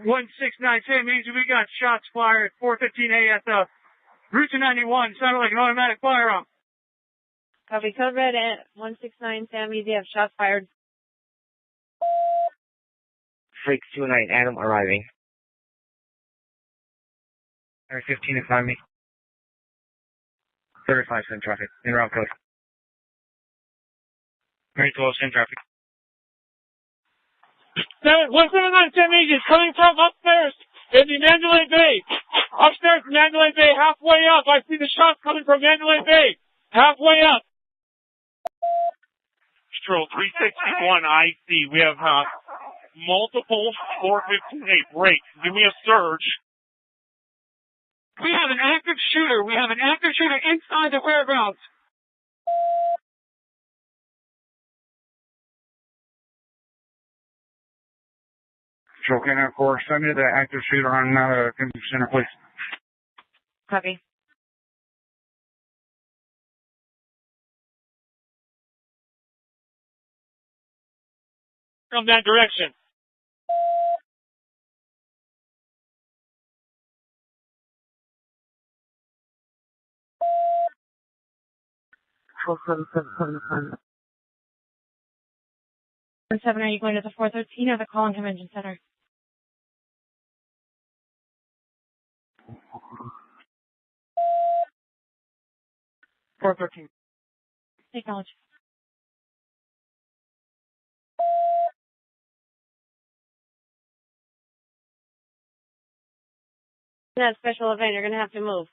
169 San Easy, we got shots fired 4:15 at the Route 291. Sounded like an automatic firearm. Copy. Code red at 169 Sam Easy. Have shots fired. Freaks 29 Adam arriving. 15 in front of me. 35 in traffic. In route code. Very close in traffic. 179 San Easy is coming from upstairs in the Mandalay Bay. Upstairs in Mandalay Bay, halfway up. I see the shots coming from Mandalay Bay. Halfway up. Control 361 IC. We have multiple 415A breaks. Give me a surge. We have an active shooter. We have an active shooter inside the whereabouts. Control Canada 4, send me the active shooter on Convention Center, please. Copy. From that direction. Seven, are you going to the 413 or the Collin Convention Center? .413. Acknowledge. That special event, you're going to have to move.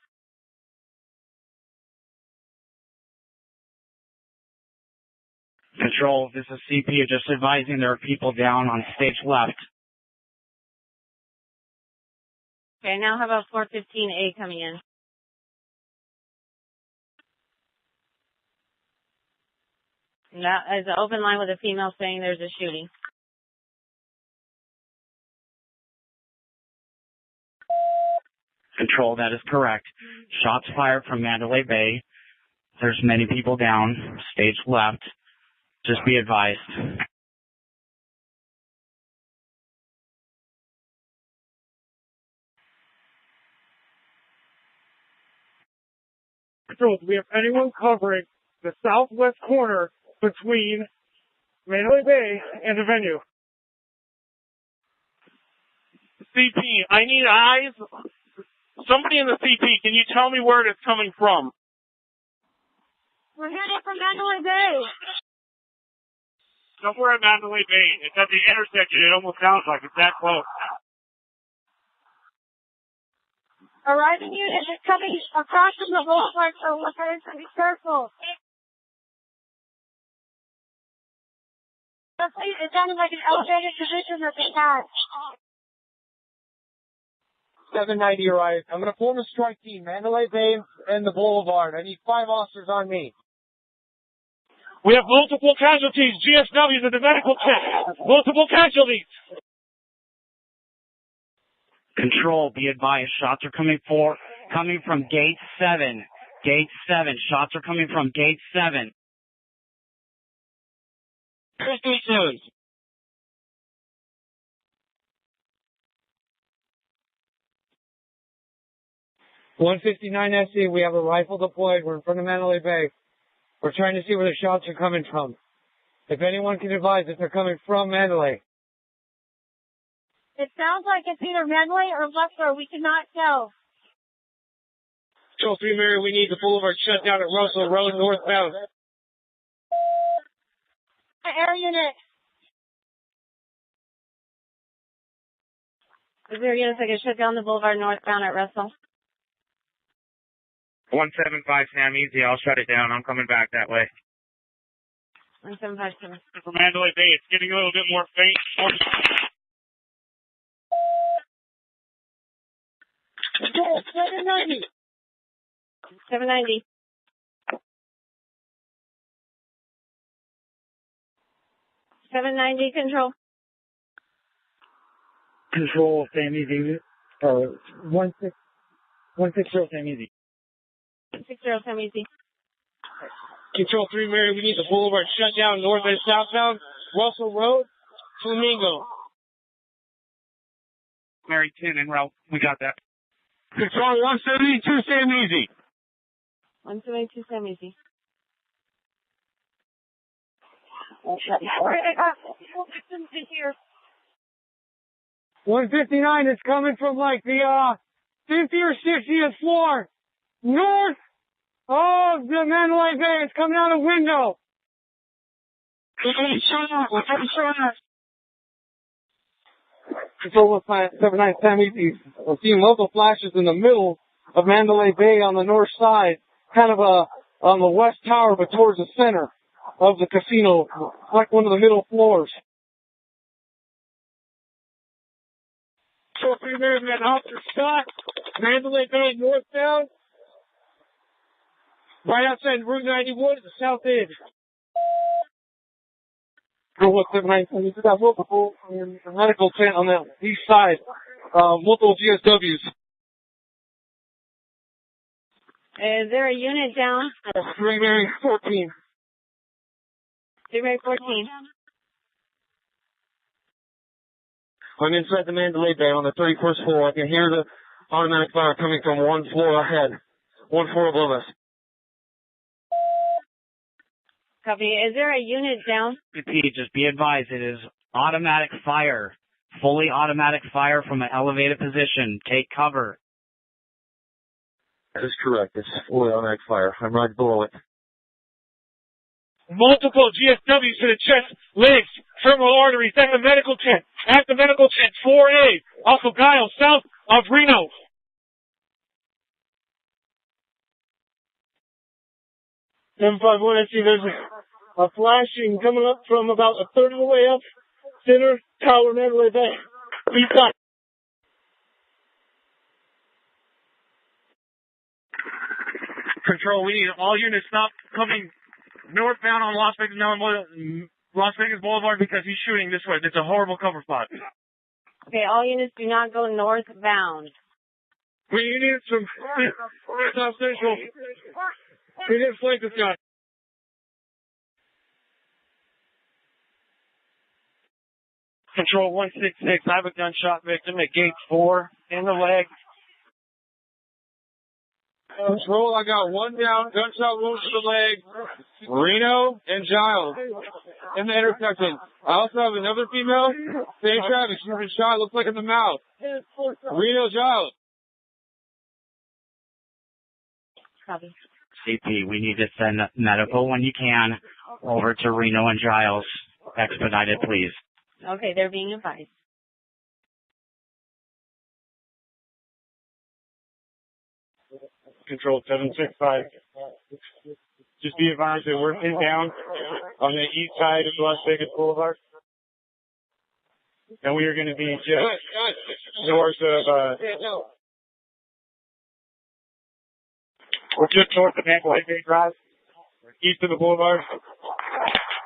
Control, this is CP. Just advising there are people down on stage left. Okay, now how about 415A coming in? That is an open line with a female saying there's a shooting. Control, that is correct. Shots fired from Mandalay Bay. There's many people down, stage left. Just be advised. Control, do we have anyone covering the southwest corner between Mandalay Bay and the venue? CP, I need eyes. Somebody in the CP, can you tell me where it's coming from? We're headed from Mandalay Bay. Somewhere at Mandalay Bay. It's at the intersection. It almost sounds like it's that close. Arriving unit is coming across from the boulevard, so we're going to be careful. It sounded like an elevated position of the cat. 790 arrived. I'm going to form a strike team, Mandalay Bay and the Boulevard. I need 5 officers on me. We have multiple casualties. GSW's at the medical tent. Multiple casualties. Control, be advised. Shots are coming from gate 7. Gate 7. Shots are coming from gate 7. 337. .159 SC, we have a rifle deployed. We're in front of Mandalay Bay. We're trying to see where the shots are coming from. If anyone can advise if they're coming from Mandalay. It sounds like it's either Mandalay or Lester. We cannot tell. Control 3 Mary, we need the boulevard shut down at Russell Road northbound. Air unit. Is there units that can shut down the boulevard northbound at Russell? 175 Sam Easy. I'll shut it down. I'm coming back that way. 1757. From Mandalay Bay, it's getting a little bit more faint. 790. 790. Control. Control Sam Easy. 160 Sam Easy. 60 Sam Easy. Control 3 Mary, we need the boulevard shut down north and southbound. Russell Road, Flamingo. Mary 10 en route. We got that. Control 172, Sam Easy. 172, Sam Easy. 159 is coming from like the 50th or 60th floor north of the Mandalay Bay. It's coming out a window. Control 179 Sam Easy. We're seeing local flashes in the middle of Mandalay Bay on the north side, kind of on the west tower, but towards the center of the casino, like one of the middle floors. So there's an officer shot, Mandalay Bay northbound, right outside Route 91 at the south end. Control 179, we got multiple medical tent on the east side, multiple GSWs. Is there a unit down? 3 Mary 14. 3 Mary 14. I'm inside the Mandalay Bay on the 31st floor. I can hear the automatic fire coming from one floor ahead, one floor above us. Copy. Is there a unit down? Repeat, just be advised, it is automatic fire, fully automatic fire from an elevated position. Take cover. That is correct. It's fully automatic fire. I'm right below it. Multiple GSWs to the chest, legs, femoral arteries, at the medical tent. At the medical tent, 4A, off of Guile, south of Reno. M51, I see there's a flashing coming up from about a third of the way up, center tower, Mandalay Bay. East side. Control, we need all units stop coming northbound on Las Vegas Boulevard because he's shooting this way. It's a horrible cover spot. Okay, all units do not go northbound. We need some South Central. We need to flank this guy. Control 166, I have a gunshot victim at gate 4 in the leg. Control, I got one down, gunshot wounds to the leg, Reno and Giles in the intersection. I also have another female, same traffic, she's been shot, looks like in the mouth. Reno, Giles. Copy. CP, we need to send medical when you can over to Reno and Giles. Expedited, please. Okay, they're being advised. Control 765. Just be advised that we're pinned down on the east side of Las Vegas Boulevard. And we are going to be just north of, we're just north of Mandalay Bay Drive, east of the boulevard.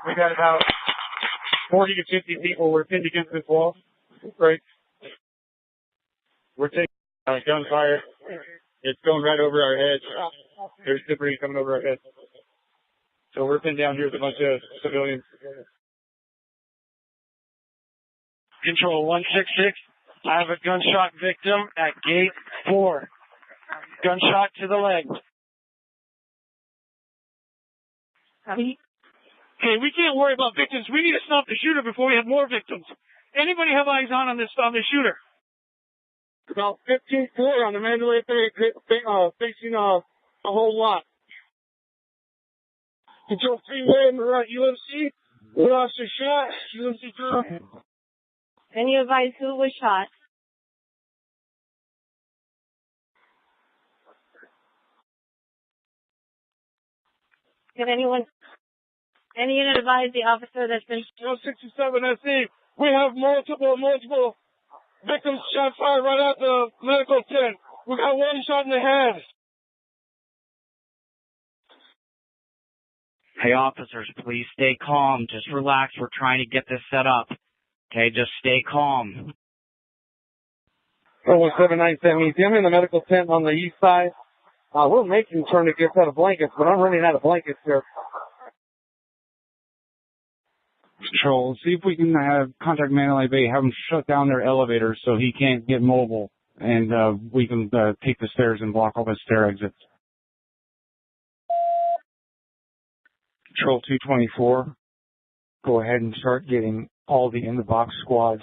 We got about 40 to 50 people. We're pinned against this wall. Right. We're taking gunfire. It's going right over our heads. There's debris coming over our heads. So we're pinned down here with a bunch of civilians. Control 166. I have a gunshot victim at gate 4. Gunshot to the leg. Copy. Okay, we can't worry about victims. We need to stop the shooter before we have more victims. Anybody have eyes on this shooter? About 15 floor on the Mandalay Bay, facing a whole lot. Control 3-way on the right, UMC. We lost a shot. UMC drone. Can you advise who was shot? Can any unit advise the officer that's been... 67 SE. We have multiple victims shot fired right at the medical tent. We got one shot in the head. Hey, officers, please stay calm. Just relax. We're trying to get this set up. Okay, just stay calm. 179 Easy. I'm in the medical tent on the east side. We're making turn to get out of blankets, but I'm running out of blankets here. Control, see if we can contact Mandalay Bay, have them shut down their elevators so he can't get mobile, and we can take the stairs and block all the stair exits. Control 224, go ahead and start getting all the in-the-box squads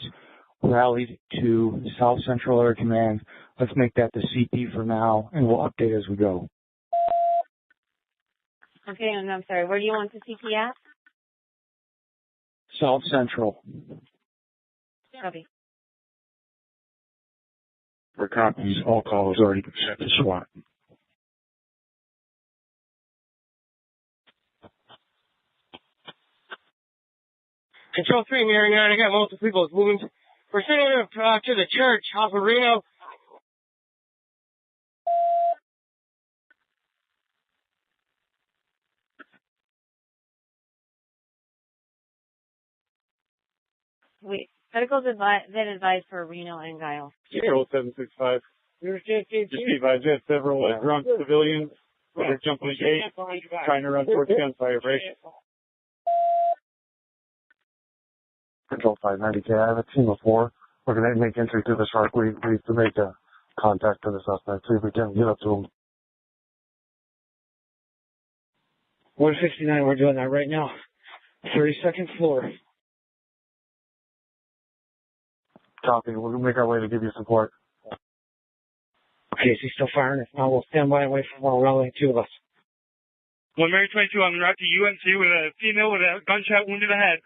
rallied to South Central Air Command. Let's make that the CP for now, and we'll update as we go. Okay, and I'm sorry, where do you want the CP at? South Central. Copy. For copies, all calls already been sent to SWAT. Control 3, Mary 9, I got multiple people moving. We're sending them to the church off of Reno. Wait, medical's been advised for Reno and Guile. Control 765. Just be advised, we have several drunk civilians that are jumping the gate, trying to run towards gunfire break. Control 590K, I have a team of 4. We're going to make entry through the shark. We need to make a contact to the suspect, see if we can get up to him. 169, we're doing that right now. 32nd floor. Copy, we'll make our way to give you support. Okay, is he still firing? If not, we'll stand by and wait for more rallying, 2 of us. 1 Mary 22, I'm en route to UNC with a female with a gunshot wound to the head.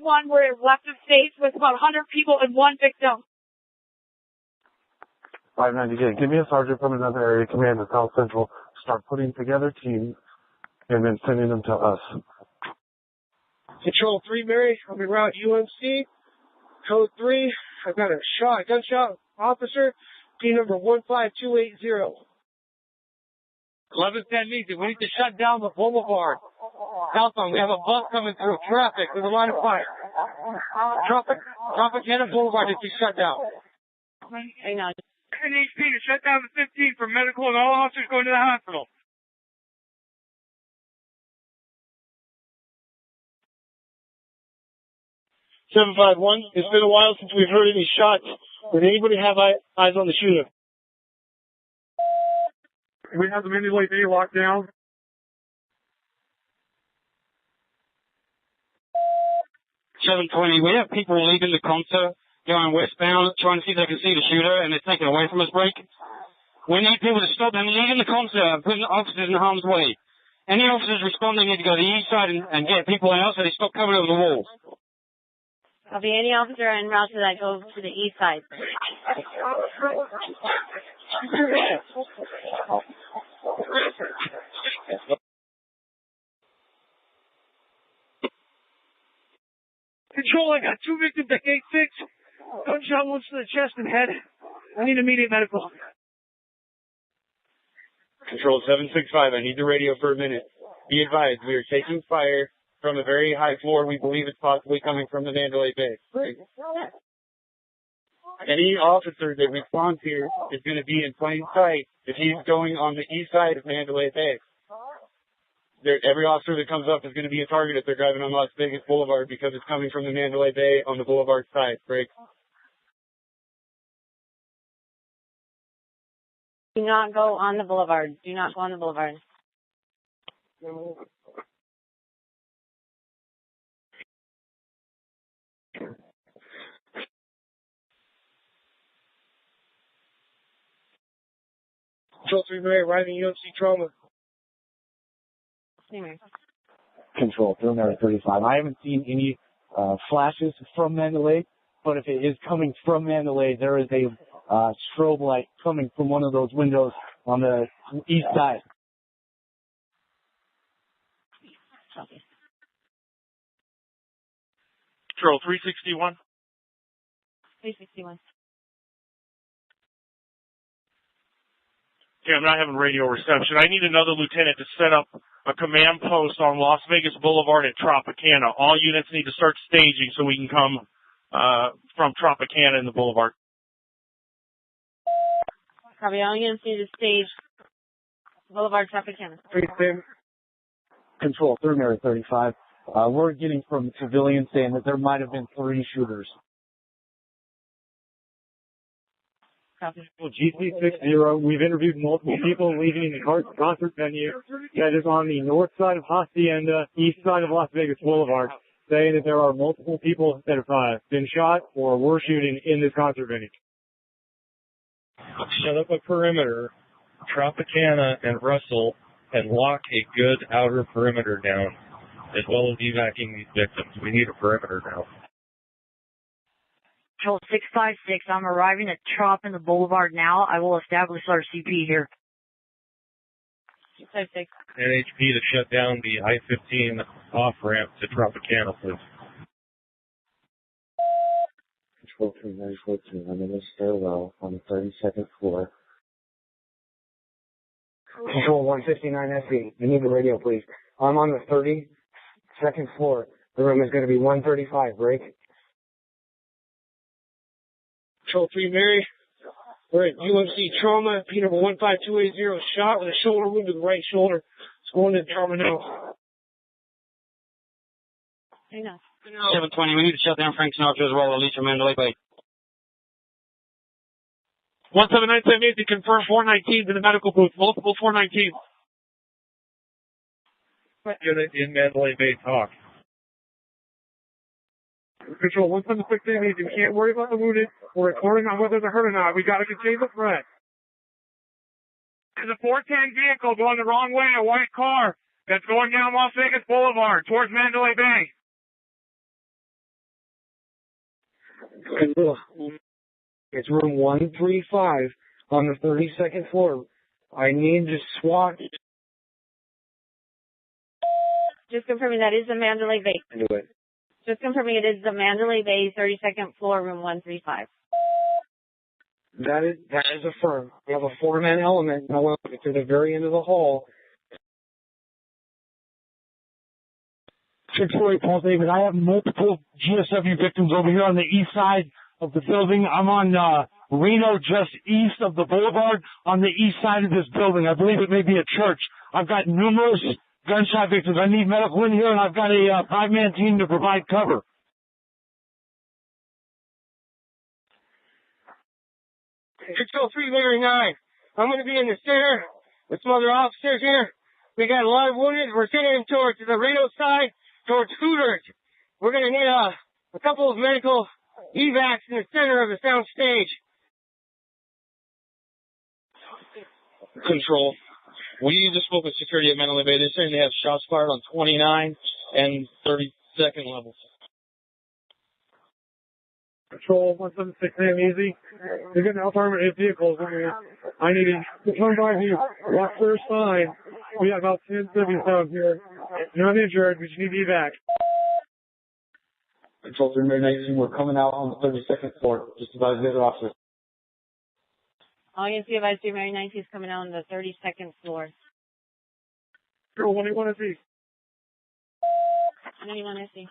One where it left of stage with about 100 people and 1 victim. 590K, give me a sergeant from another area command at South Central. Start putting together teams and then sending them to us. Control 3, Mary, I'm en route UNC. Code 3, I've got a gunshot officer, team number 15280. 1110 needs it. We need to shut down the boulevard. Southbound, we have a bus coming through. Traffic with a line of fire. Tropicana Boulevard needs to be shut down. Hang on. NHP to shut down the 15 for medical and all officers going to the hospital. Seven five one. It's been a while since we've heard any shots. Does anybody have eyes on the shooter? We have the Mandalay Bay locked down. 720, we have people leaving the concert, going westbound, trying to see if they can see the shooter, and they're taken away from us, break. We need people to stop them leaving the concert, putting officers in harm's way. Any officers responding need to go to the east side and get people out so they stop coming over the walls. I'll be any officer en route to that go to the east side. Control, I got 2 victims at gate 6. Gunshot wounds to the chest and head. I need immediate medical. Control 765, I need the radio for a minute. Be advised, we are taking fire from a very high floor. We believe it's possibly coming from the Mandalay Bay. Any officer that responds here is going to be in plain sight if he's going on the east side of Mandalay Bay. Every officer that comes up is going to be a target if they're driving on Las Vegas Boulevard because it's coming from the Mandalay Bay on the Boulevard side. Break. Do not go on the boulevard. Do not go on the boulevard. Control 3, Mary, arriving UNC trauma. Control, Mary 35. I haven't seen any flashes from Mandalay, but if it is coming from Mandalay, there is a strobe light coming from one of those windows on the east side. Control 361. 361. Okay, I'm not having radio reception. I need another lieutenant to set up a command post on Las Vegas Boulevard at Tropicana. All units need to start staging so we can come from Tropicana in the Boulevard. Probably all units need to stage Boulevard, Tropicana. Control, through area 35. We're getting from civilians saying that there might have been 3 shooters. GC60, we've interviewed multiple people leaving the concert venue that is on the north side of Hacienda, east side of Las Vegas Boulevard, saying that there are multiple people that have been shot or were shooting in this concert venue. Set up a perimeter, Tropicana and Russell, and lock a good outer perimeter down, as well as evacuating these victims. We need a perimeter now. Control 656, I'm arriving at Trop in the Boulevard now. I will establish our CP here. 656. NHP to shut down the I-15 off-ramp to Tropicana, please. Control 3914, I'm in the stairwell on the 32nd floor. Control 159 SE, I need the radio, please. I'm on the 32nd floor. The room is going to be 135, break. Control 3 Mary, we're at UMC Trauma, P number 15280, shot with a shoulder wound to the right shoulder. It's going into trauma now. 720, we need to shut down Frank Sinatra as well, Alicia Mandalay Bay. 17978 to confirm 419 to the medical booth, multiple 419. Unit in Mandalay Bay, talk. Control 17678, you can't worry about the wounded. We're reporting on whether they're hurt or not. We got to contain the threat. There's a 410 vehicle going the wrong way, a white car that's going down Las Vegas Boulevard towards Mandalay Bay. It's room 135 on the 32nd floor. I need to SWAT. Just confirming that is the Mandalay Bay. Do it. Just confirming it is the Mandalay Bay, 32nd floor, room 135. That is affirmed. We have a 4-man element. Now we're to the very end of the hall. 648 Paul David, I have multiple GSW victims over here on the east side of the building. I'm on Reno, just east of the boulevard, on the east side of this building. I believe it may be a church. I've got numerous gunshot victims. I need medical in here, and I've got a 5-man team to provide cover. Control 3 Mary 9. I'm going to be in the center with some other officers here. We got a lot of wounded. We're sending them towards the Reno side, towards Hooters. We're going to need a couple of medical evacs in the center of the sound stage. Control. We just spoke with security at Mandalay Bay. They're saying they have shots fired on 29 and 32nd levels. Control 176 easy. You're getting out-armored vehicles. I need to come by here. Watch their sign. We got about 10 civvies down here. You're not injured. We just need evac. Control 3 Mary 9, we're coming out on the 32nd floor, just about the other officers. All you can see about 3 Mary 19 is coming out on the 32nd floor. Control 181 SE. 181 SE.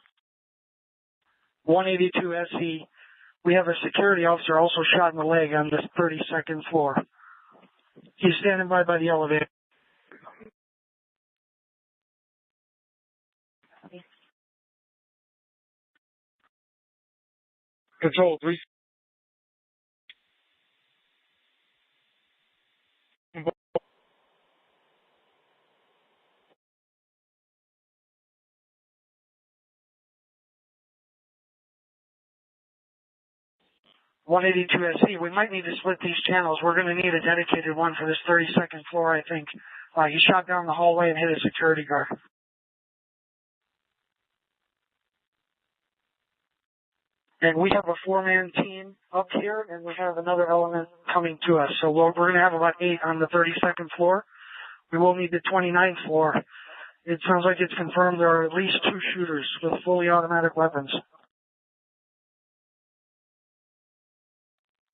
182 SE. We have a security officer also shot in the leg on the 32nd floor. He's standing by the elevator. Control 3. SE. We might need to split these channels. We're going to need a dedicated one for this 32nd floor, I think. He shot down the hallway and hit a security guard. And we have a 4-man team up here, and we have another element coming to us. So we're going to have about 8 on the 32nd floor. We will need the 29th floor. It sounds like it's confirmed there are at least 2 shooters with fully automatic weapons.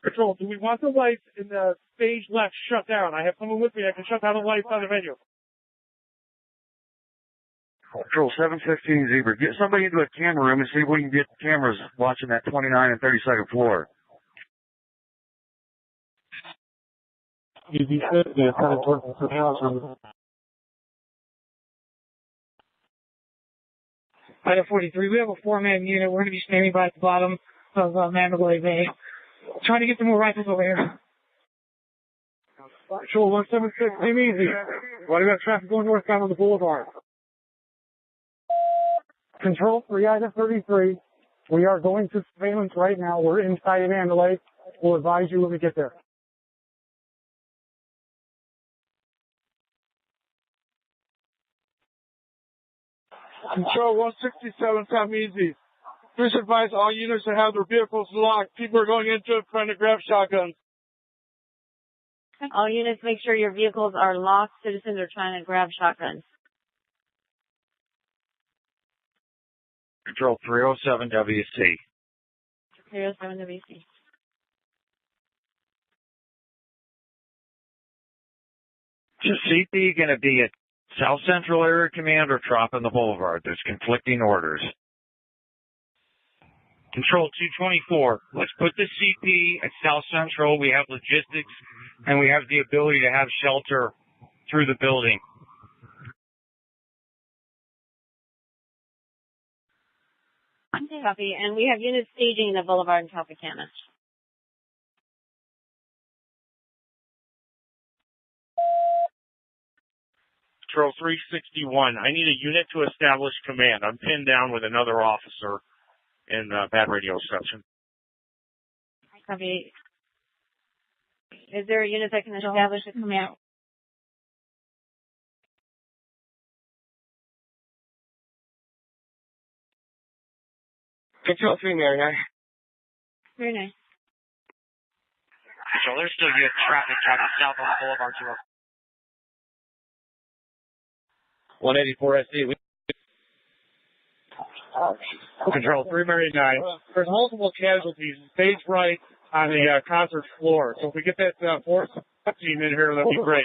Control, do we want the lights in the stage left shut down? I have someone with me that can shut down the lights on the venue. Control 715 Zebra. Get somebody into a camera room and see if we can get cameras watching that 29 and 32nd floor. Easy fit, and it's kind of towards the house. Item 43, we have a 4-man unit. We're going to be standing by at the bottom of Mandalay Bay. Trying to get some more rifles over here. Patrol 176, aim easy. Why do we have traffic going northbound on the boulevard? Control 3, item 33. We are going to surveillance right now. We're inside of Mandalay. We'll advise you when we get there. Control 167, come easy. Please advise all units to have their vehicles locked. People are going into it trying to grab shotguns. All units, make sure your vehicles are locked. Citizens are trying to grab shotguns. Control 307 WC. 307 WC. Is CP going to be at South Central Area Command or Trop on the Boulevard? There's conflicting orders. Control 224. Let's put the CP at South Central. We have logistics and we have the ability to have shelter through the building. Copy. And we have units staging the Boulevard in Tropicana. Control 361, I need a unit to establish command. I'm pinned down with another officer in bad radio reception. Copy. Is there a unit that can establish a command? Control 3, Mary 9. Very nice. So there's still good traffic traffic south on Boulevard 184 SD. Control 3, Mary 9. There's multiple casualties stage right on the concert floor. So if we get that force team in here, that'd be great.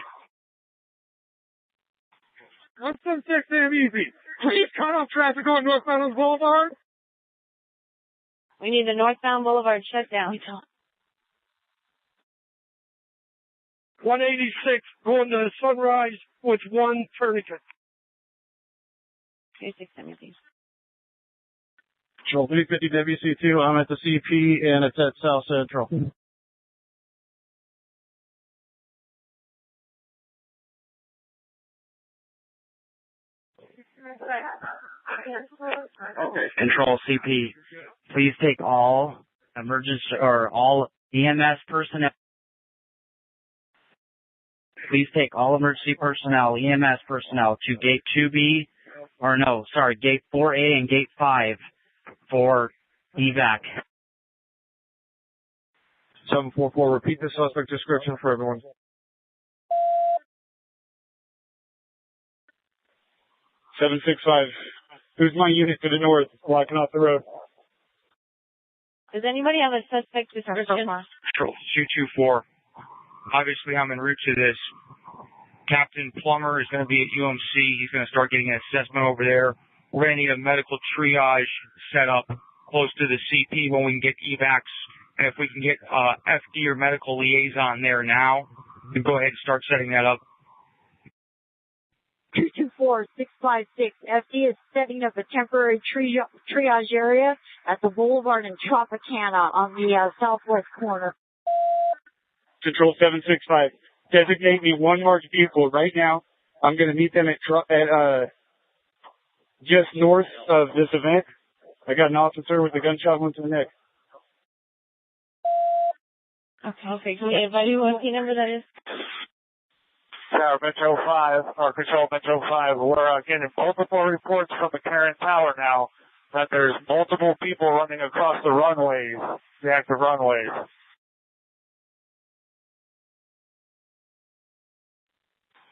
176, damn easy. Please cut off traffic going northbound on the Boulevard. We need the northbound Boulevard shut down. 186 going to Sunrise with one tourniquet. 2670. Control 350 WC2. I'm at the CP and it's at South Central. Control CP, please take all emergency or all EMS personnel. Please take all emergency personnel, EMS personnel, to gate 2B, or no, sorry, gate 4A and gate 5 for evac. 744, repeat the suspect description for everyone. Seven 6-5. Who's my unit to the north, blocking off the road? Does anybody have a suspect description? Control 224. Obviously, I'm en route to this. Captain Plummer is going to be at UMC. He's going to start getting an assessment over there. We're going to need a medical triage set up close to the CP when we can get evacs. And if we can get FD or medical liaison there now, we can go ahead and start setting that up. 224-656. FD is setting up a temporary triage area at the Boulevard in Tropicana on the southwest corner. Control 765. Designate me one marked vehicle right now. I'm going to meet them at just north of this event. I got an officer with a gunshot wound to the neck. Okay. Can we invite you what number that is? Tower Metro 5, or Control Metro 5, we're getting multiple reports from the Karen Tower now that there's multiple people running across the runways, the active runways.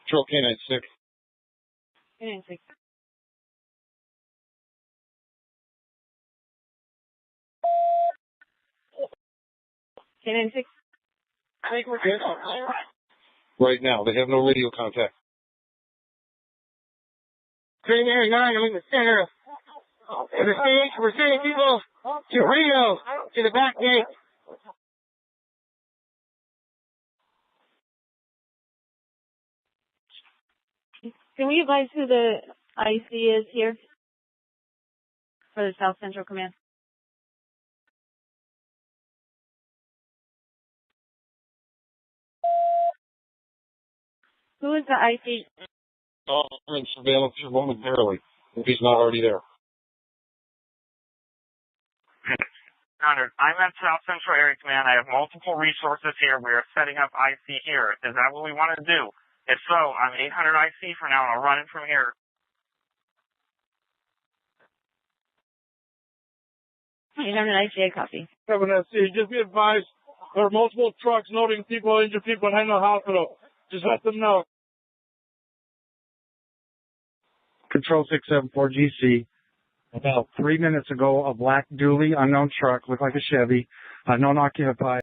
Control K-9 6. K-9 6. K-9 6. I think we're good. Right now, they have no radio contact. Primary 9, I'm in the center. We're sending people to Rio, to the back gate. Can we advise who the IC is here for the South Central Command? Who is the IC? In surveillance here momentarily, if he's not already there. I'm at South Central Area Command. I have multiple resources here. We are setting up IC here. Is that what we want to do? If so, I'm 800 IC for now, and I'll run it from here. 800 IC, copy. 7 SC, just be advised, there are multiple trucks loading people, injured people in the hospital. Just let them know. Control 674 GC. About 3 minutes ago, a black dually unknown truck, looked like a Chevy, unknown occupied.